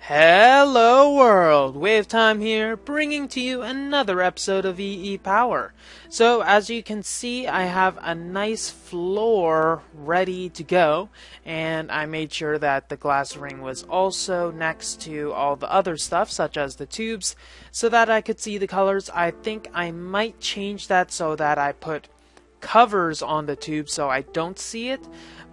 Hello world! WayofTime here, bringing to you another episode of EEPower. So as you can see, I have a nice floor ready to go, and I made sure that the glass ring was also next to all the other stuff, such as the tubes, so that I could see the colors. I think I might change that so that I put covers on the tube so I don't see it,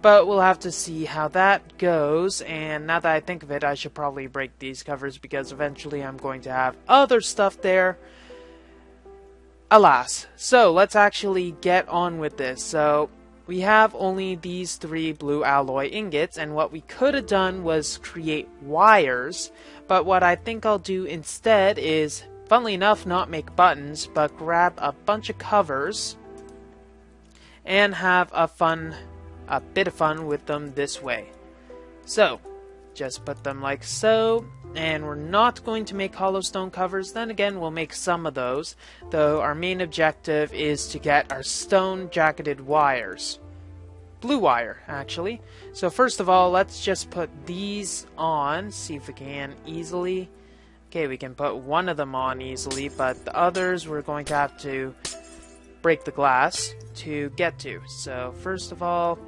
but we'll have to see how that goes. And now that I think of it, I should probably break these covers because eventually I'm going to have other stuff there, alas. So let's actually get on with this. So we have only these 3 blue alloy ingots, and what we could have done was create wires, but what I think I'll do instead is, funnily enough, not make buttons, but grab a bunch of covers and have a bit of fun with them this way. So, just put them like so, and we're not going to make hollow stone covers. Then again, we'll make some of those, though our main objective is to get our stone jacketed wires. Blue wire, actually. So first of all, let's just put these on, see if we can easily. Okay, we can put one of them on easily, but the others we're going to have to break the glass to get to. So first of all,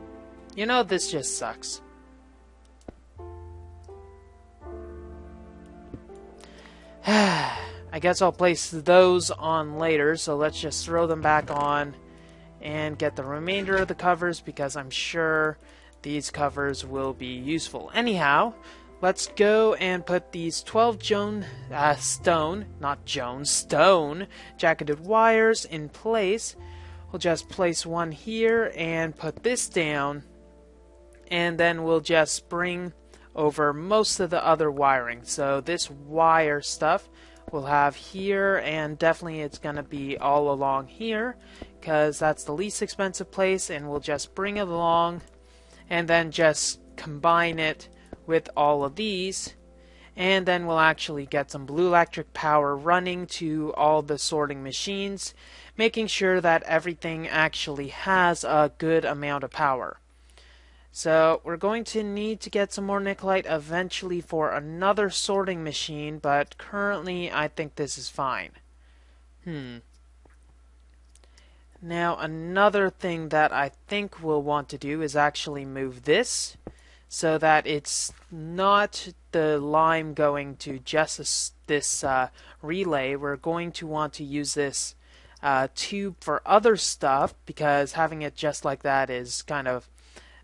you know, this just sucks. I guess I'll place those on later, so let's just throw them back on and get the remainder of the covers because I'm sure these covers will be useful. Anyhow, let's go and put these 12 stone jacketed wires in place. We'll just place one here and put this down, and then we'll just bring over most of the other wiring. So this wire stuff we'll have here, and definitely it's going to be all along here because that's the least expensive place, and we'll just bring it along and then just combine it with all of these, and then we'll actually get some blue electric power running to all the sorting machines, making sure that everything actually has a good amount of power. So we're going to need to get some more Nikolite eventually for another sorting machine, but currently I think this is fine. Now another thing that I think we'll want to do is actually move this so that it's not the line going to just this relay. We're going to want to use this tube for other stuff because having it just like that is kind of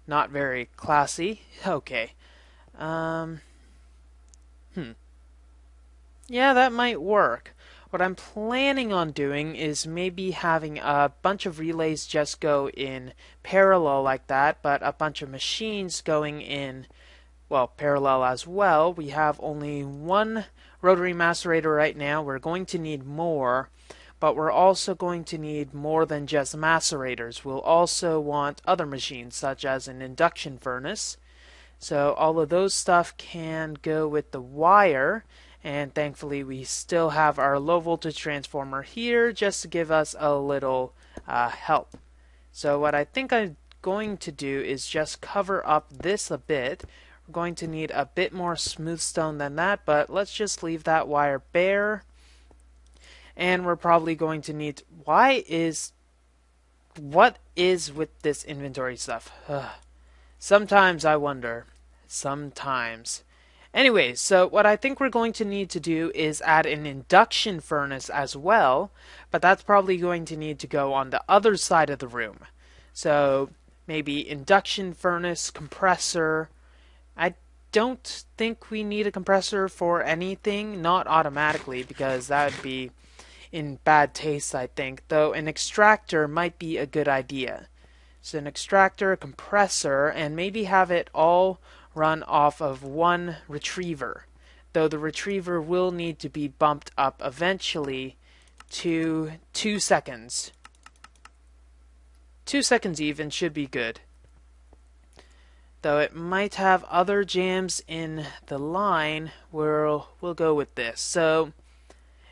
not very classy. Okay. Yeah, that might work. What I'm planning on doing is maybe having a bunch of relays just go in parallel like that, but a bunch of machines going in, well, parallel as well. We have only one rotary macerator right now. We're going to need more, but we're also going to need more than just macerators. We'll also want other machines, such as an induction furnace. So all of those stuff can go with the wire. And thankfully we still have our low voltage transformer here just to give us a little help. So what I think I'm going to do is just cover up this a bit. We're going to need a bit more smooth stone than that, but let's just leave that wire bare. And we're probably going to need... what is with this inventory stuff? Sometimes I wonder. Sometimes. Anyways, so what I think we're going to need to do is add an induction furnace as well, but that's probably going to need to go on the other side of the room. So maybe induction furnace, compressor. I don't think we need a compressor for anything, not automatically, because that would be in bad taste, I think, though an extractor might be a good idea. So an extractor, a compressor, and maybe have it all run off of one retriever, though the retriever will need to be bumped up eventually to 2 seconds. 2 seconds even should be good, though it might have other jams in the line. We'll go with this. So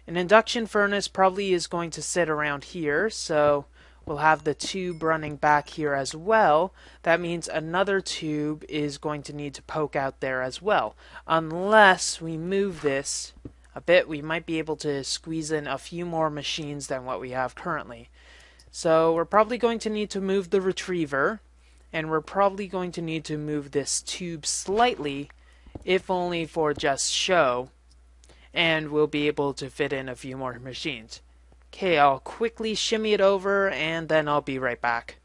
an induction furnace probably is going to sit around here, so we'll have the tube running back here as well. That means another tube is going to need to poke out there as well. Unless we move this a bit, we might be able to squeeze in a few more machines than what we have currently. So we're probably going to need to move the retriever, and we're probably going to need to move this tube slightly, if only for just show, and we'll be able to fit in a few more machines. Okay, I'll quickly shimmy it over, and then I'll be right back.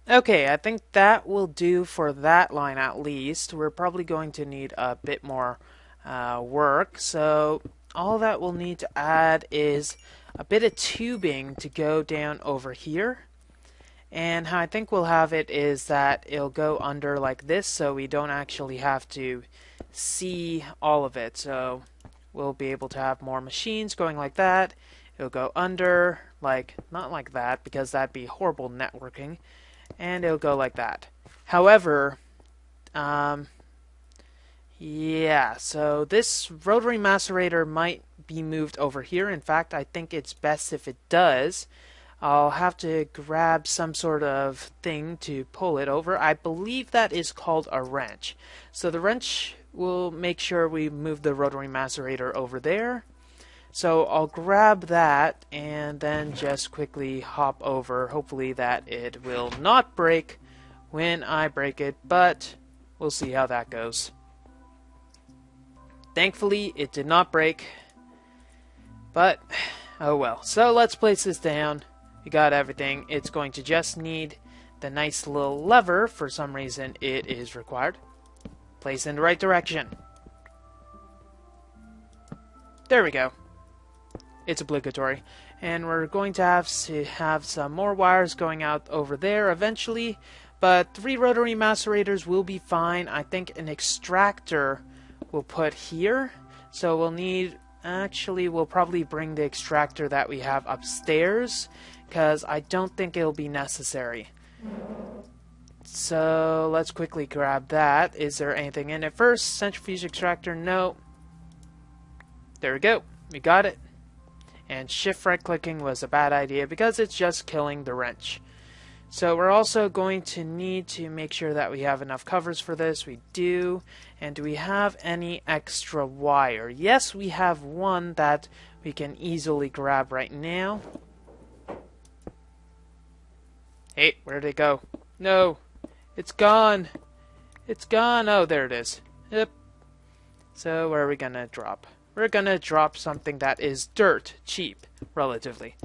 Okay, I think that will do for that line at least. We're probably going to need a bit more work, so all that we'll need to add is a bit of tubing to go down over here. And how I think we'll have it is that it'll go under like this, so we don't actually have to see all of it. So we'll be able to have more machines going like that. It'll go under, like, not like that, because that'd be horrible networking. And it'll go like that. However, yeah, so this rotary macerator might be moved over here. In fact, I think it's best if it does. I'll have to grab some sort of thing to pull it over. I believe that is called a wrench. So the wrench will make sure we move the rotary macerator over there. So I'll grab that and then just quickly hop over. Hopefully that it will not break when I break it, but we'll see how that goes. Thankfully, it did not break, but oh well. So let's place this down. We got everything. It's going to just need the nice little lever. For some reason, it is required. Place in the right direction. There we go. It's obligatory. And we're going to have some more wires going out over there eventually, but 3 rotary macerators will be fine. I think an extractor we'll put here. So we'll need, actually we'll probably bring the extractor that we have upstairs, because I don't think it'll be necessary. So let's quickly grab that. Is there anything in it first? Centrifuge extractor, no. There we go, we got it. And shift right clicking was a bad idea because it's just killing the wrench. So we're also going to need to make sure that we have enough covers for this. We do. And do we have any extra wire? Yes, we have one that we can easily grab right now. Hey, where'd it go? No, it's gone. It's gone. Oh, there it is. Yep. So where are we gonna drop? We're gonna drop something that is dirt cheap, relatively.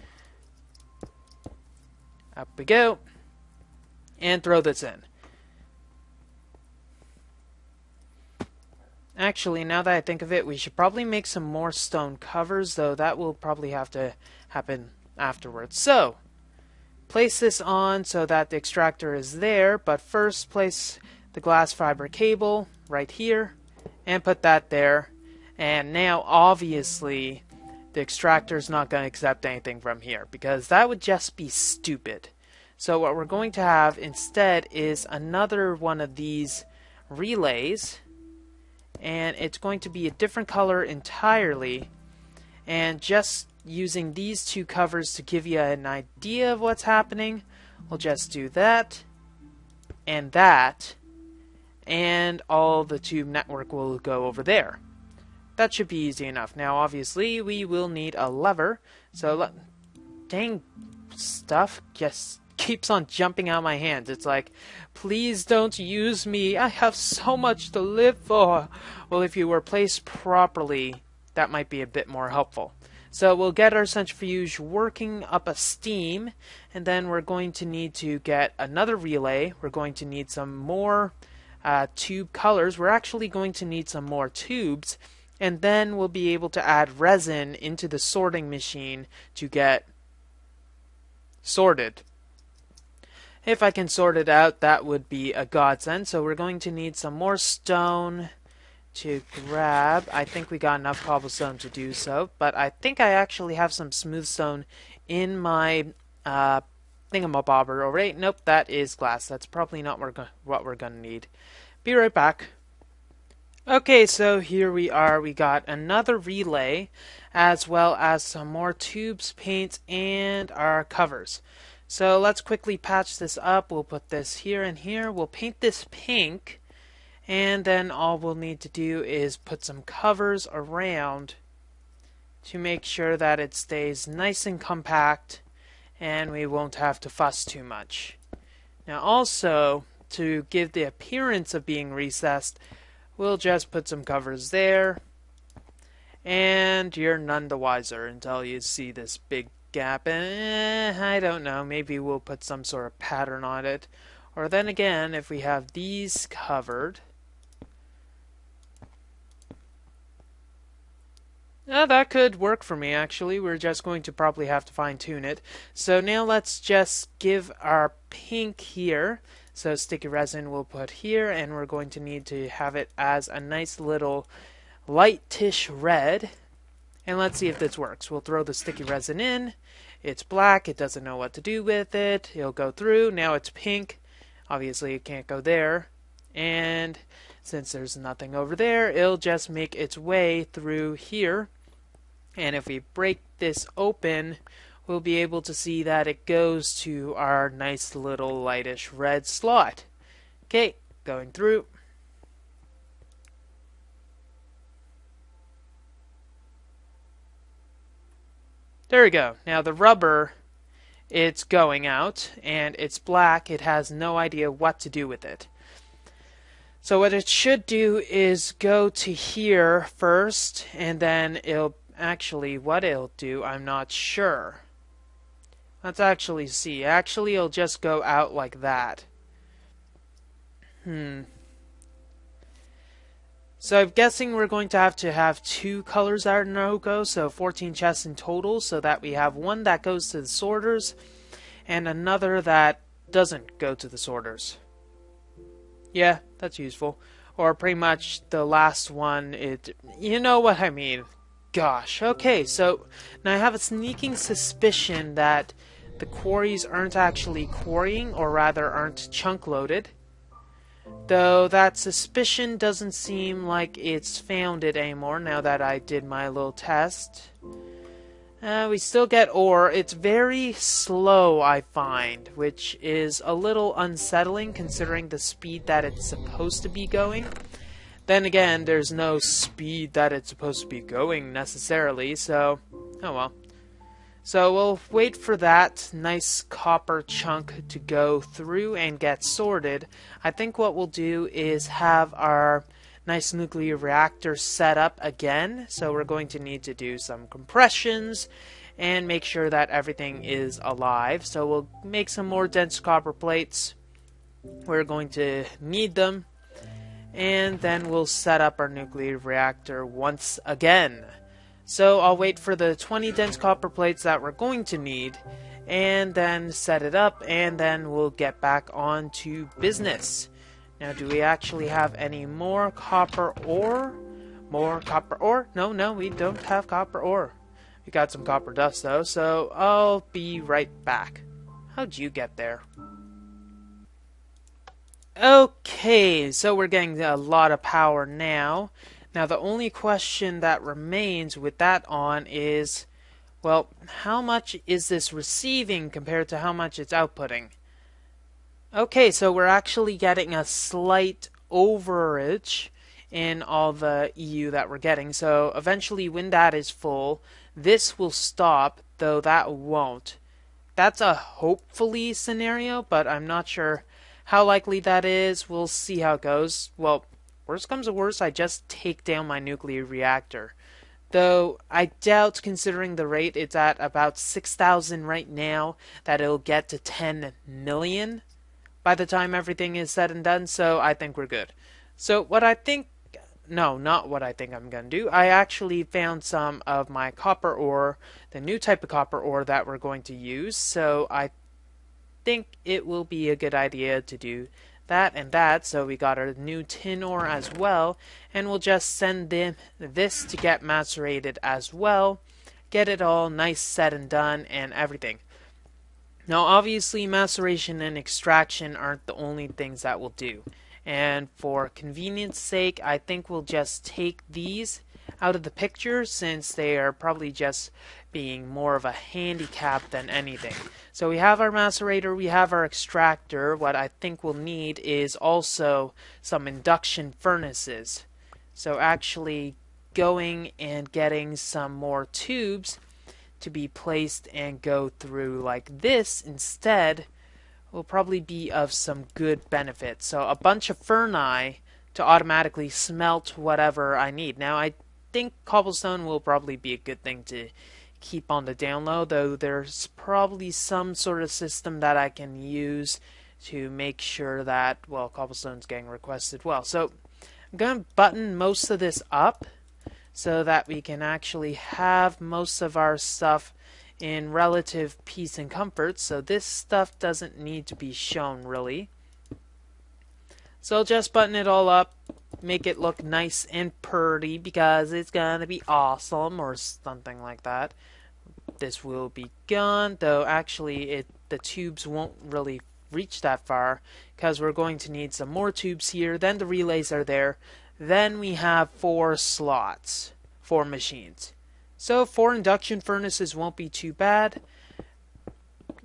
Up we go. And throw this in. Actually, now that I think of it, we should probably make some more stone covers, though that will probably have to happen afterwards. So, place this on so that the extractor is there, but first place the glass fiber cable right here, and put that there. And now, obviously, the extractor is not going to accept anything from here, because that would just be stupid. So what we're going to have instead is another one of these relays, and it's going to be a different color entirely, and just using these 2 covers to give you an idea of what's happening, we'll just do that, and all the tube network will go over there. That should be easy enough. Now obviously we will need a lever, so dang stuff just keeps on jumping out of my hands. It's like, please don't use me, I have so much to live for. Well, if you were placed properly, that might be a bit more helpful. So we'll get our centrifuge working up a steam, and then we're going to need to get another relay. We're going to need some more tube colors. We're actually going to need some more tubes, and then we'll be able to add resin into the sorting machine to get sorted. If I can sort it out, that would be a godsend. So we're going to need some more stone to grab. I think we got enough cobblestone to do so, but I think I actually have some smooth stone in my thingamabobber already. Nope, that is glass. That's probably not what we're going to need. Be right back. Okay, so here we are. We got another relay, as well as some more tubes, paint, and our covers. So let's quickly patch this up. We'll put this here and here. We'll paint this pink, and then all we'll need to do is put some covers around to make sure that it stays nice and compact, and we won't have to fuss too much. Now also, to give the appearance of being recessed, we'll just put some covers there, and you're none the wiser until you see this big gap. And I don't know, maybe we'll put some sort of pattern on it. Or then again, if we have these covered, that could work for me actually. We're just going to probably have to fine tune it. So now let's just give our pink here. So sticky resin we'll put here, and we're going to need to have it as a nice little lightish red. And let's see if this works. We'll throw the sticky resin in. It's black. It doesn't know what to do with it. It'll go through. Now it's pink. Obviously it can't go there. And since there's nothing over there, it'll just make its way through here. And if we break this open, we'll be able to see that it goes to our nice little lightish red slot. Okay, going through. There we go. Now the rubber, it's going out, and it's black. It has no idea what to do with it. So what it should do is go to here first, and then it'll actually, what it'll do, I'm not sure. Let's actually see. Actually, it'll just go out like that. So I'm guessing we're going to have two colors out in Naoko, so 14 chests in total, so that we have one that goes to the sorters, and another that doesn't go to the sorters. Yeah, that's useful. Or pretty much the last one, you know what I mean. Gosh, okay, so now I have a sneaking suspicion that the quarries aren't actually quarrying, or rather aren't chunk loaded. Though that suspicion doesn't seem like it's founded anymore now that I did my little test. We still get ore. It's very slow, I find, which is a little unsettling considering the speed that it's supposed to be going. Then again, there's no speed that it's supposed to be going necessarily, so oh well. So we'll wait for that nice copper chunk to go through and get sorted. I think what we'll do is have our nice nuclear reactor set up again. So we're going to need to do some compressions and make sure that everything is alive. So we'll make some more dense copper plates. We're going to need them. And then we'll set up our nuclear reactor once again. So I'll wait for the 20 dense copper plates that we're going to need, and then set it up, and then we'll get back on to business. Now, do we actually have any more copper ore? More copper ore? No, we don't have copper ore. We got some copper dust, though, so I'll be right back. How'd you get there? Okay, so we're getting a lot of power now. Now, the only question that remains with that on is, well, how much is this receiving compared to how much it's outputting? Okay, so we're actually getting a slight overage in all the EU that we're getting. So eventually, when that is full, this will stop, though that won't. That's a hopefully scenario, but I'm not sure how likely that is. We'll see how it goes. Well, worst comes to worst, I just take down my nuclear reactor. Though I doubt, considering the rate it's at about 6,000 right now, that it'll get to 10 million by the time everything is said and done, so I think we're good. So what I think, no, not what I think I'm going to do, I actually found some of my copper ore, the new type of copper ore that we're going to use, so I think it will be a good idea to do that and that. So we got our new tin ore as well, and we'll just send this to get macerated as well, get it all nice set and done and everything. Now obviously maceration and extraction aren't the only things that we'll do, And for convenience sake, I think we'll just take these out of the picture since they are probably just being more of a handicap than anything. So we have our macerator, we have our extractor. What I think we'll need is also some induction furnaces. So actually going and getting some more tubes to be placed and go through like this instead will probably be of some good benefit. So a bunch of ferni to automatically smelt whatever I need. Now I think cobblestone will probably be a good thing to keep on the down low, though there's probably some sort of system that I can use to make sure that, well, cobblestone's getting requested well. So I'm going to button most of this up so that we can actually have most of our stuff in relative peace and comfort. So this stuff doesn't need to be shown really. So I'll just button it all up, make it look nice and pretty because it's gonna be awesome or something like that. This will be gone, though actually the tubes won't really reach that far because we're going to need some more tubes here. Then the relays are there. Then we have 4 slots, 4 machines. So 4 induction furnaces won't be too bad,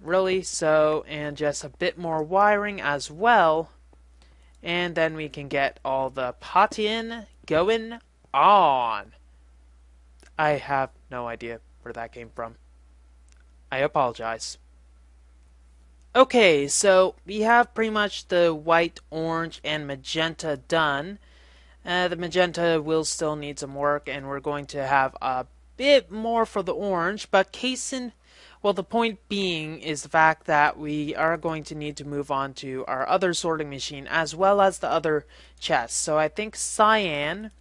really. So, and just a bit more wiring as well. And then we can get all the potting going on. I have no idea where that came from. I apologize. Okay, so we have pretty much the white, orange, and magenta done. The magenta will still need some work, and we're going to have a bit more for the orange, but well, the point being is the fact that we are going to need to move on to our other sorting machine as well as the other chests. So I think cyan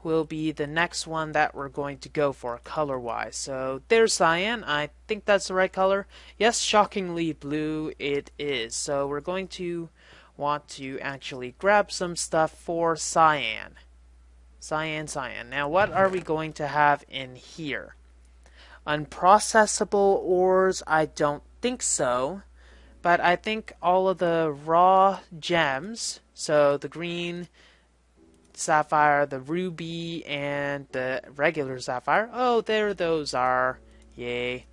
will be the next one that we're going to go for color-wise. So there's cyan. I think that's the right color. Yes, shockingly blue it is. So we're going to want to actually grab some stuff for cyan. Cyan. Now what are we going to have in here? Unprocessable ores, I don't think so. But I think all of the raw gems, so the green sapphire, the ruby, and the regular sapphire. Oh, there those are. Yay.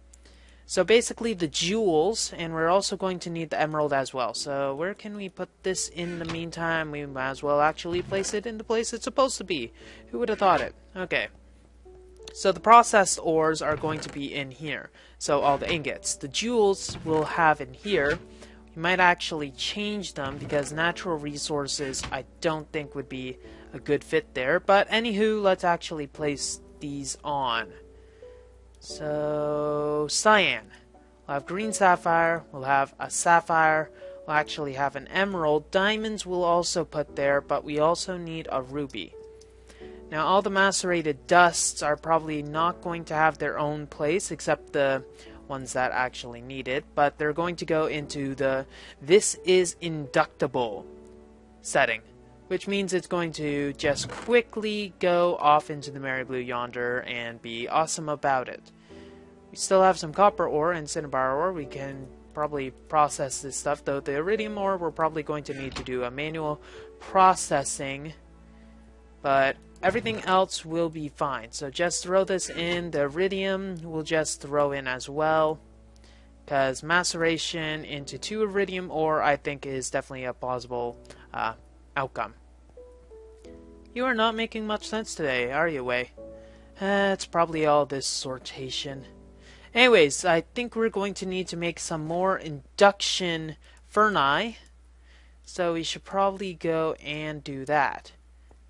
So basically the jewels, and we're also going to need the emerald as well. So where can we put this in the meantime? We might as well actually place it in the place it's supposed to be. Who would have thought it? Okay. So the processed ores are going to be in here. So all the ingots. The jewels we'll have in here. We might actually change them because natural resources I don't think would be a good fit there. But anywho, let's actually place these on. So cyan. We'll have green sapphire. We'll have a sapphire. We'll actually have an emerald. Diamonds we'll also put there, but we also need a ruby. Now all the macerated dusts are probably not going to have their own place except the ones that actually need it, but they're going to go into the this is inductible setting, which means it's going to just quickly go off into the merry blue yonder and be awesome about it. We still have some copper ore and cinnabar ore. We can probably process this stuff, though the iridium ore we're probably going to need to do a manual processing, but everything else will be fine. So just throw this in. The iridium we'll just throw in as well, because maceration into 2 iridium ore I think is definitely a plausible outcome. You are not making much sense today, are you, Way? It's probably all this sortation. Anyways, I think we're going to need to make some more induction ferni, so we should probably go and do that.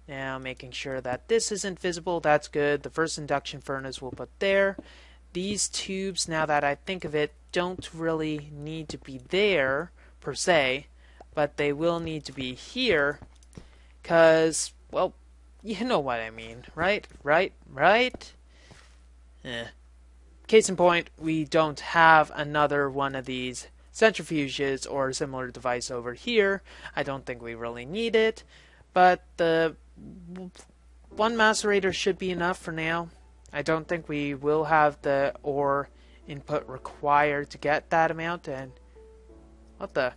Now, making sure that this isn't visible, that's good. The first induction furnace we'll put there. These tubes, now that I think of it, don't really need to be there, per se, but they will need to be here, because, well, you know what I mean, right? Case in point, we don't have another one of these centrifuges or similar device over here. I don't think we really need it, but the one macerator should be enough for now. I don't think we will have the ore input required to get that amount. And what the?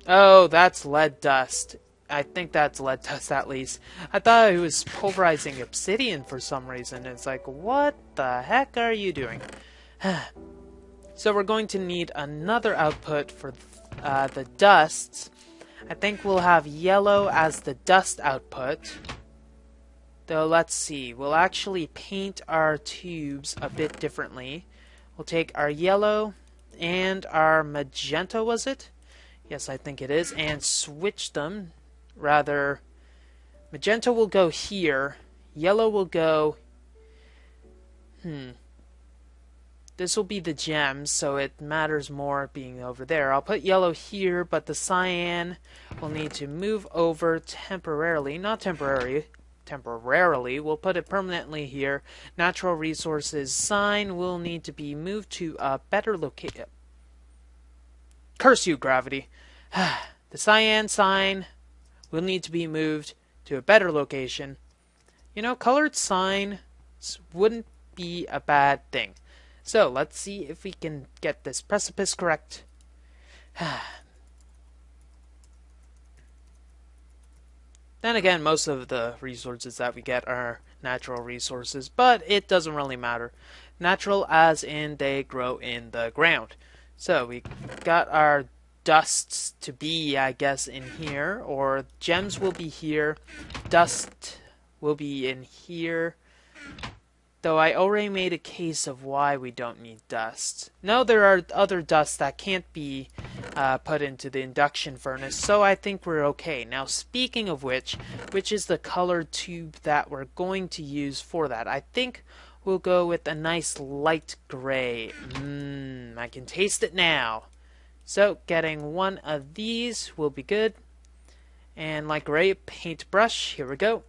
Oh, that's lead dust. I think that's lead dust at least. I thought it was pulverizing obsidian for some reason. It's like, what the heck are you doing? So we're going to need another output for the dusts. I think we'll have yellow as the dust output. Though, let's see. We'll actually paint our tubes a bit differently. We'll take our yellow and our magenta, was it? Yes, I think it is. And switch them. Rather, magenta will go here. Yellow will go... This will be the gems, so it matters more being over there. I'll put yellow here, but the cyan will need to move over temporarily. Not temporarily. Temporarily. We'll put it permanently here. Natural resources sign will need to be moved to a better location. Curse you, gravity. The cyan sign will need to be moved to a better location. You know, colored signs wouldn't be a bad thing. So, let's see if we can get this precipice correct. Then again, most of the resources that we get are natural resources, but it doesn't really matter. Natural as in they grow in the ground. So, we got our dusts to be, I guess, in here, or gems will be here, dust will be in here. Though I already made a case of why we don't need dust. No, there are other dusts that can't be put into the induction furnace, so I think we're okay. Now, speaking of which is the colored tube that we're going to use for that? I think we'll go with a nice light gray. I can taste it now. So, getting one of these will be good. And light gray paintbrush, here we go.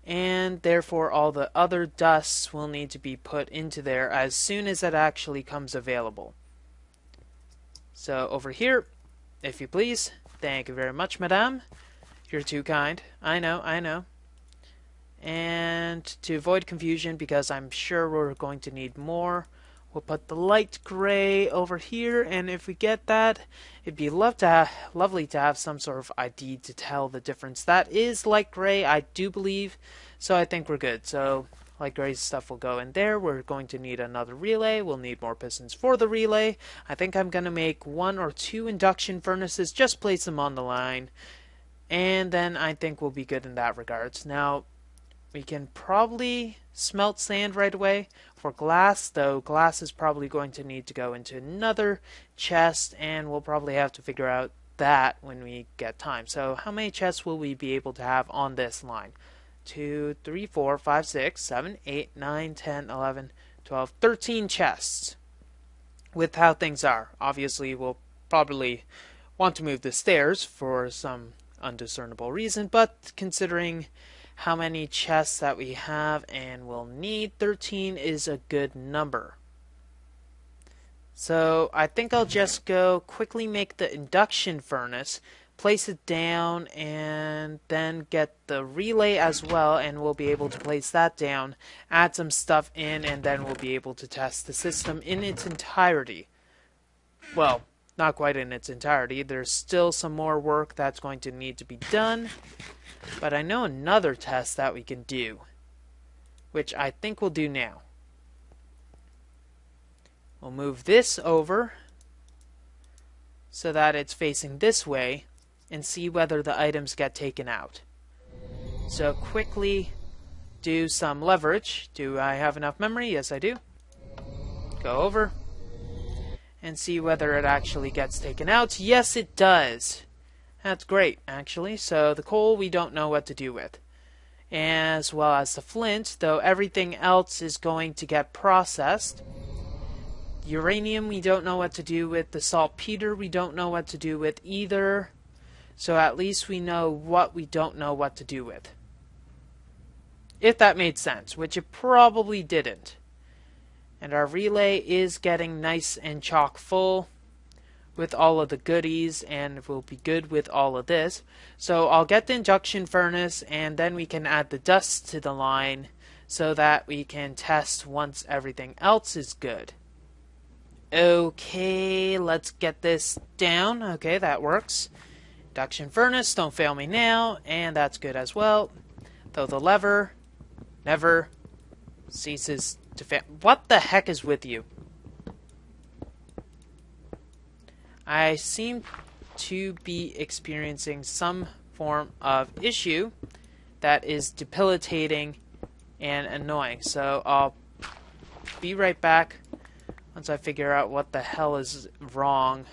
And therefore all the other dusts will need to be put into there as soon as it actually comes available. So over here, if you please. Thank you very much, madame. You're too kind. I know. And to avoid confusion, because I'm sure we're going to need more, we'll put the light gray over here, and if we get that, it'd be lovely to have some sort of ID to tell the difference. That is light gray, I do believe, so I think we're good. So light gray stuff will go in there. We're going to need another relay. We'll need more pistons for the relay. I think I'm going to make 1 or 2 induction furnaces, just place them on the line, and then I think we'll be good in that regards. Now, we can probably smelt sand right away. For glass, though, glass is probably going to need to go into another chest, and we'll probably have to figure out that when we get time. So how many chests will we be able to have on this line? 2, 3, 4, 5, 6, 7, 8, 9, 10, 11, 12, 13 chests. With how things are. Obviously, we'll probably want to move the stairs for some undiscernible reason, but considering how many chests that we have and we'll need, 13 is a good number. So I think I'll just go quickly make the induction furnace, place it down, and then get the relay as well, and we'll be able to place that down, add some stuff in, and then we'll be able to test the system in its entirety. Well, not quite in its entirety. There's still some more work that's going to need to be done. But I know another test that we can do, which I think we'll do now. We'll move this over so that it's facing this way and see whether the items get taken out. So quickly do some leverage. Do I have enough memory? Yes, I do. Go over and see whether it actually gets taken out. Yes, it does. That's great, actually. So the coal we don't know what to do with. As well as the flint, though everything else is going to get processed. Uranium we don't know what to do with. The saltpeter we don't know what to do with either. So at least we know what we don't know what to do with. If that made sense, which it probably didn't. And our relay is getting nice and chock full with all of the goodies, and we'll be good with all of this. So I'll get the induction furnace, and then we can add the dust to the line so that we can test once everything else is good. Okay, let's get this down. Okay, that works. Induction furnace, don't fail me now, and that's good as well. Though the lever never ceases to fail. What the heck is with you? I seem to be experiencing some form of issue that is debilitating and annoying. So I'll be right back once I figure out what the hell is wrong.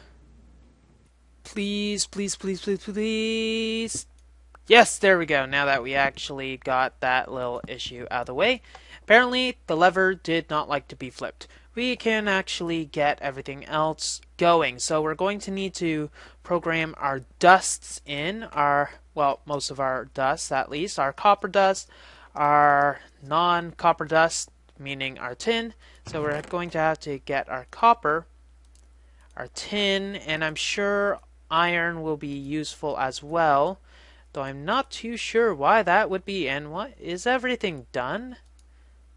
Please, please, please, please, please. Yes, there we go. Now that we actually got that little issue out of the way. Apparently, the lever did not like to be flipped. We can actually get everything else going. So we're going to need to program our dusts in. Well, most of our dusts at least. Our copper dust, our non-copper dust, meaning our tin. So we're going to have to get our copper, our tin, and I'm sure iron will be useful as well. Though I'm not too sure why that would be. And what? Is everything done?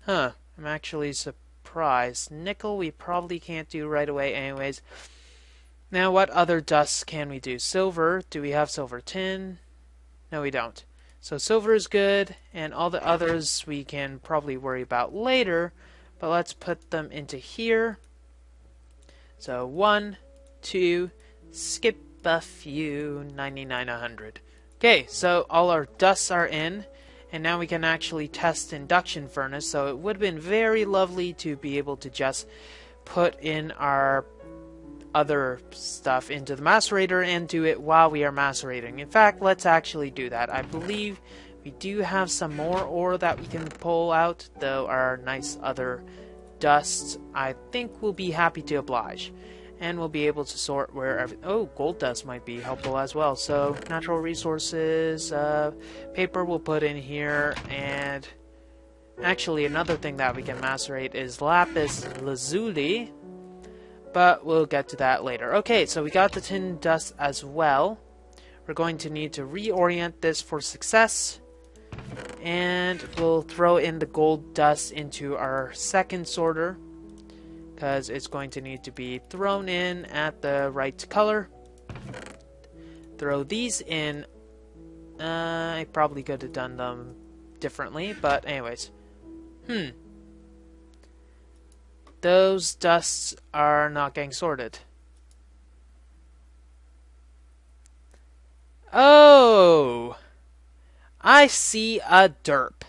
Huh. I'm actually surprised. Nickel we probably can't do right away anyways. Now what other dusts can we do? Silver. Do we have silver? Tin? No, we don't. So silver is good, and all the others we can probably worry about later. But let's put them into here. So 1, 2, skip a few, 99, 100. Okay, so all our dusts are in, and now we can actually test induction furnace. So it would have been very lovely to be able to just put in our other stuff into the macerator and do it while we are macerating. In fact, let's actually do that. I believe we do have some more ore that we can pull out, though our nice other dusts I think we'll be happy to oblige. And we'll be able to sort wherever. Oh, gold dust might be helpful as well. So natural resources, paper we'll put in here, and actually another thing that we can macerate is lapis lazuli, but we'll get to that later. Okay, so we got the tin dust as well. We're going to need to reorient this for success, and we'll throw in the gold dust into our second sorter, because it's going to need to be thrown in at the right color. Throw these in. I probably could have done them differently, but anyways. Those dusts are not getting sorted. Oh! I see a derp.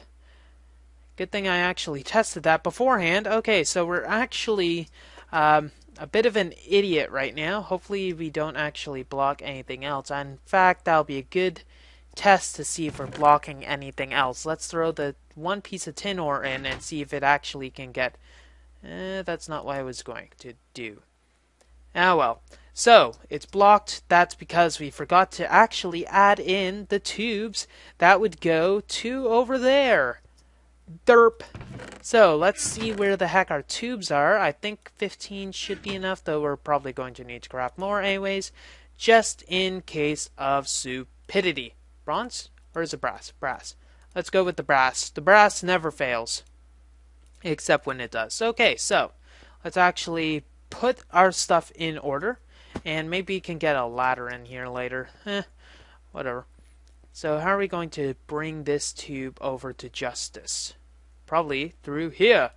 Good thing I actually tested that beforehand. Okay, so we're actually a bit of an idiot right now. Hopefully we don't actually block anything else. In fact, that'll be a good test to see if we're blocking anything else. Let's throw the one piece of tin ore in and see if it actually can get... that's not what I was going to do. Ah well. So, it's blocked. That's because we forgot to actually add in the tubes that would go to over there. Derp. So let's see where the heck our tubes are. I think 15 should be enough, though we're probably going to need to craft more anyways, just in case of stupidity. Bronze? Or is it brass? Brass. Let's go with the brass. The brass never fails, except when it does. Okay, so let's actually put our stuff in order, and maybe we can get a ladder in here later. Whatever. So how are we going to bring this tube over to Justice? Probably through here.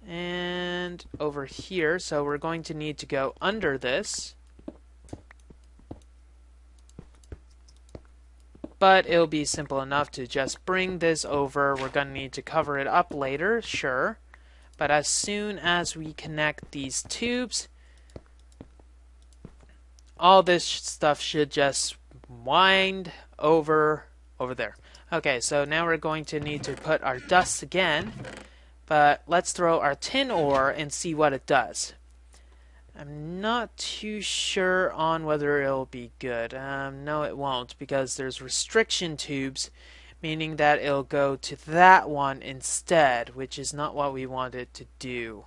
And over here. So we're going to need to go under this. But it'll be simple enough to just bring this over. We're going to need to cover it up later, sure. But as soon as we connect these tubes, all this stuff should just wind over there. Okay, so now we're going to need to put our dust again, but let's throw our tin ore and see what it does. I'm not too sure on whether it'll be good. No, it won't, because there's restriction tubes, meaning that it'll go to that one instead, which is not what we wanted to do.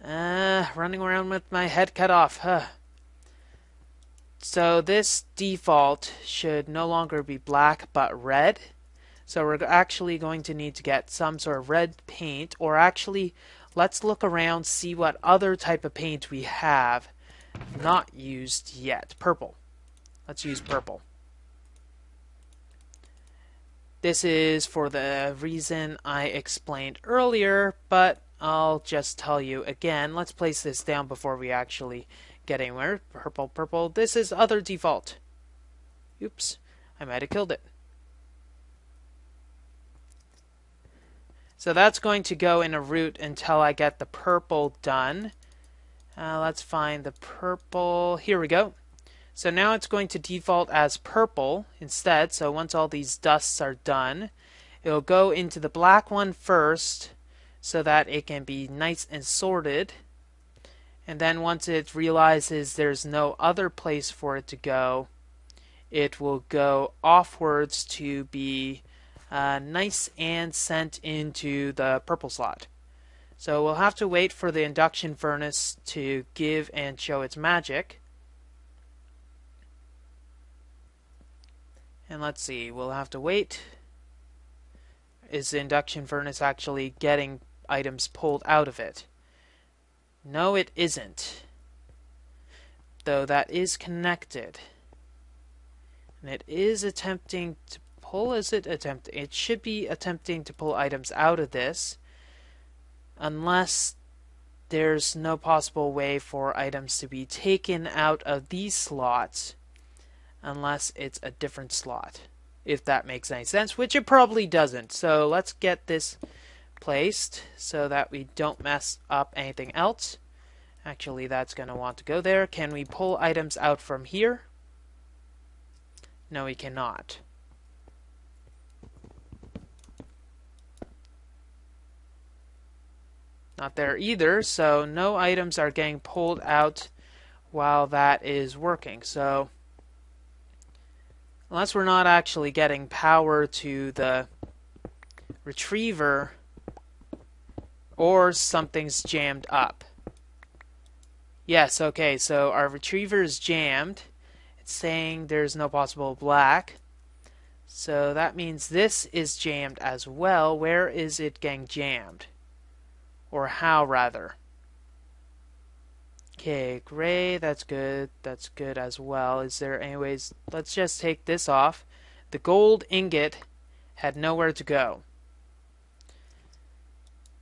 Running around with my head cut off, huh? So this default should no longer be black but red. So we're actually going to need to get some sort of red paint, or actually let's look around, see what other type of paint we have not used yet. Purple. Let's use purple. This is for the reason I explained earlier, but I'll just tell you again. Let's place this down before we actually get anywhere. Purple, purple. This is other default. Oops, I might have killed it. So that's going to go in a route until I get the purple done. Let's find the purple. Here we go. So now it's going to default as purple instead. So once all these dusts are done, it'll go into the black one first so that it can be nice and sorted. And then once it realizes there's no other place for it to go, it will go offwards to be nice and sent into the purple slot. So we'll have to wait for the induction furnace to give and show its magic. And let's see, we'll have to wait. Is the induction furnace actually getting items pulled out of it? No, it isn't. Though that is connected. And it is attempting to pull, is it attempting? It should be attempting to pull items out of this. Unless there's no possible way for items to be taken out of these slots. Unless it's a different slot, if that makes any sense, which it probably doesn't. So let's get this placed so that we don't mess up anything else. Actually, that's going to want to go there. Can we pull items out from here? No, we cannot. Not there either, so no items are getting pulled out while that is working. So unless we're not actually getting power to the retriever, or something's jammed up. Yes, okay, so our retriever is jammed. It's saying there's no possible black. So that means this is jammed as well. Where is it getting jammed? Or how, rather? Okay, gray, that's good. That's good as well. Is there anyways? Let's just take this off. The gold ingot had nowhere to go.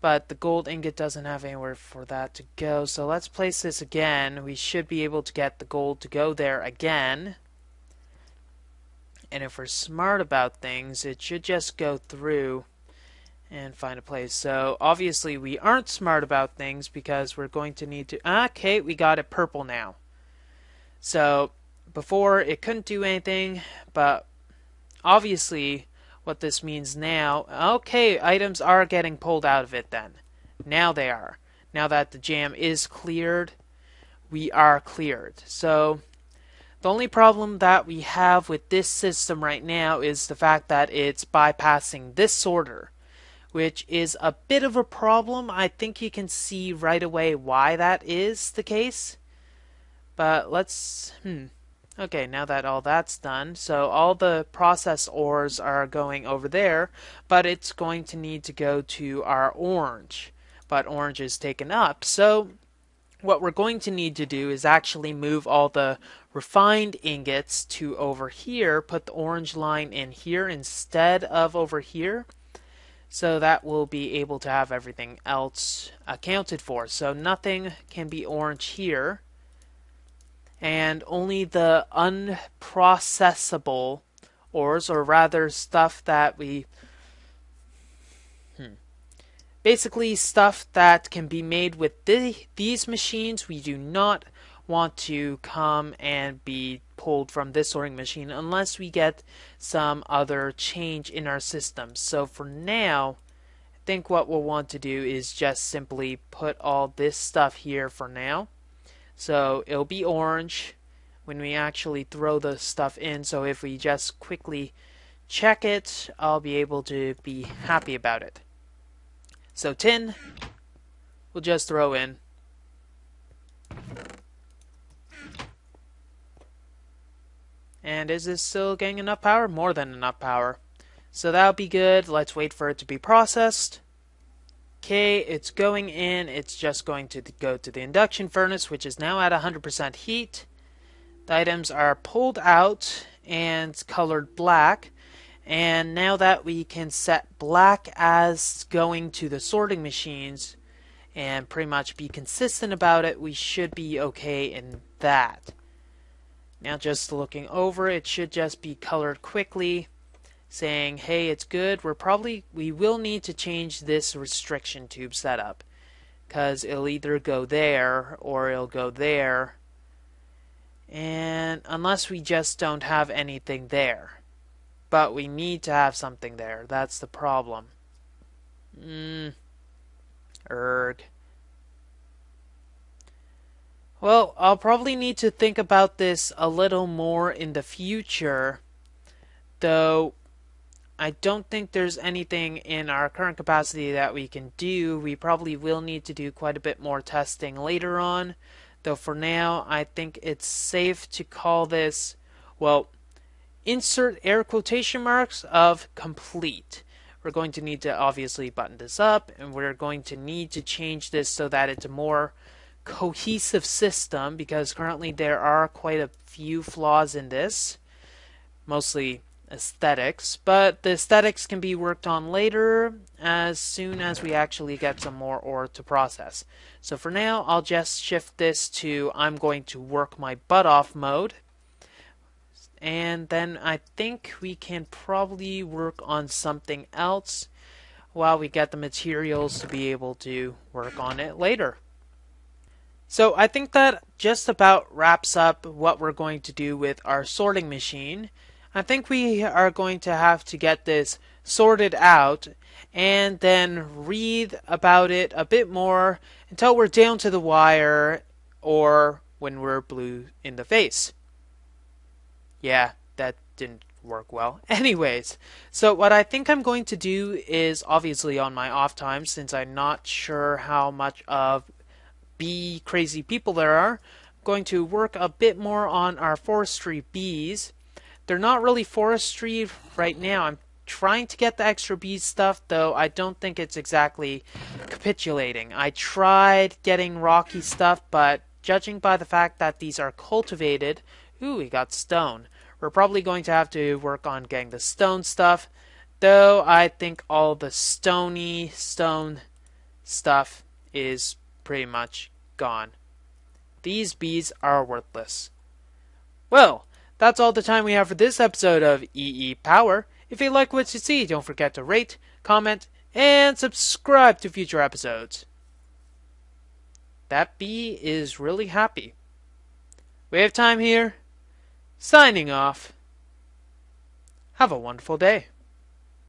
But the gold ingot doesn't have anywhere for that to go. So let's place this again. We should be able to get the gold to go there again. And if we're smart about things, it should just go through and find a place. So obviously we aren't smart about things because we're going to need to... Okay, we got it purple now. So before it couldn't do anything, but obviously what this means now... Okay, items are getting pulled out of it then. Now they are. Now that the jam is cleared, we are cleared. So the only problem that we have with this system right now is the fact that it's bypassing this sorter, which is a bit of a problem. I think you can see right away why that is the case. But let's... Okay, now that all that's done, so all the process ores are going over there, but it's going to need to go to our orange. But orange is taken up, so what we're going to need to do is actually move all the refined ingots to over here, put the orange line in here instead of over here. So that we'll be able to have everything else accounted for. So nothing can be orange here. And only the unprocessable ores, or rather stuff that we... Basically stuff that can be made with these machines, we do not want to come and be pulled from this sorting machine unless we get some other change in our system. So for now, I think what we'll want to do is just simply put all this stuff here for now. So it'll be orange when we actually throw the stuff in. So if we just quickly check it, I'll be able to be happy about it. So tin, we'll just throw in. And is this still getting enough power? More than enough power. So that'll be good. Let's wait for it to be processed. Okay, it's going in. It's just going to go to the induction furnace, which is now at 100% heat. The items are pulled out and colored black. And now that we can set black as going to the sorting machines and pretty much be consistent about it, we should be okay in that. Now just looking over, it should just be colored quickly, saying, hey, it's good. We will need to change this restriction tube setup, because it'll either go there or it'll go there, and unless we just don't have anything there. But we need to have something there. That's the problem. Erg. Well, I'll probably need to think about this a little more in the future, though I don't think there's anything in our current capacity that we can do. We probably will need to do quite a bit more testing later on, though for now I think it's safe to call this, well, insert air quotation marks of complete. We're going to need to obviously button this up, and we're going to need to change this so that it's a more cohesive system, because currently there are quite a few flaws in this, mostly aesthetics, but the aesthetics can be worked on later as soon as we actually get some more ore to process. So for now, I'll just shift this to I'm going to work my butt off mode. And then I think we can probably work on something else while we get the materials to be able to work on it later. So I think that just about wraps up what we're going to do with our sorting machine. I think we are going to have to get this sorted out and then read about it a bit more until we're down to the wire or when we're blue in the face. Yeah, that didn't work well. Anyways, so what I think I'm going to do is, obviously on my off time, since I'm not sure how much of bee crazy people there are, I'm going to work a bit more on our forestry bees. They're not really forestry right now. I'm trying to get the extra bees stuff, though I don't think it's exactly capitulating. I tried getting rocky stuff, but judging by the fact that these are cultivated, ooh, we got stone. We're probably going to have to work on getting the stone stuff, though I think all the stone stuff is pretty much gone. These bees are worthless. Well, that's all the time we have for this episode of EEPower. If you like what you see, don't forget to rate, comment, and subscribe to future episodes. That bee is really happy. WayofTime here, signing off. Have a wonderful day.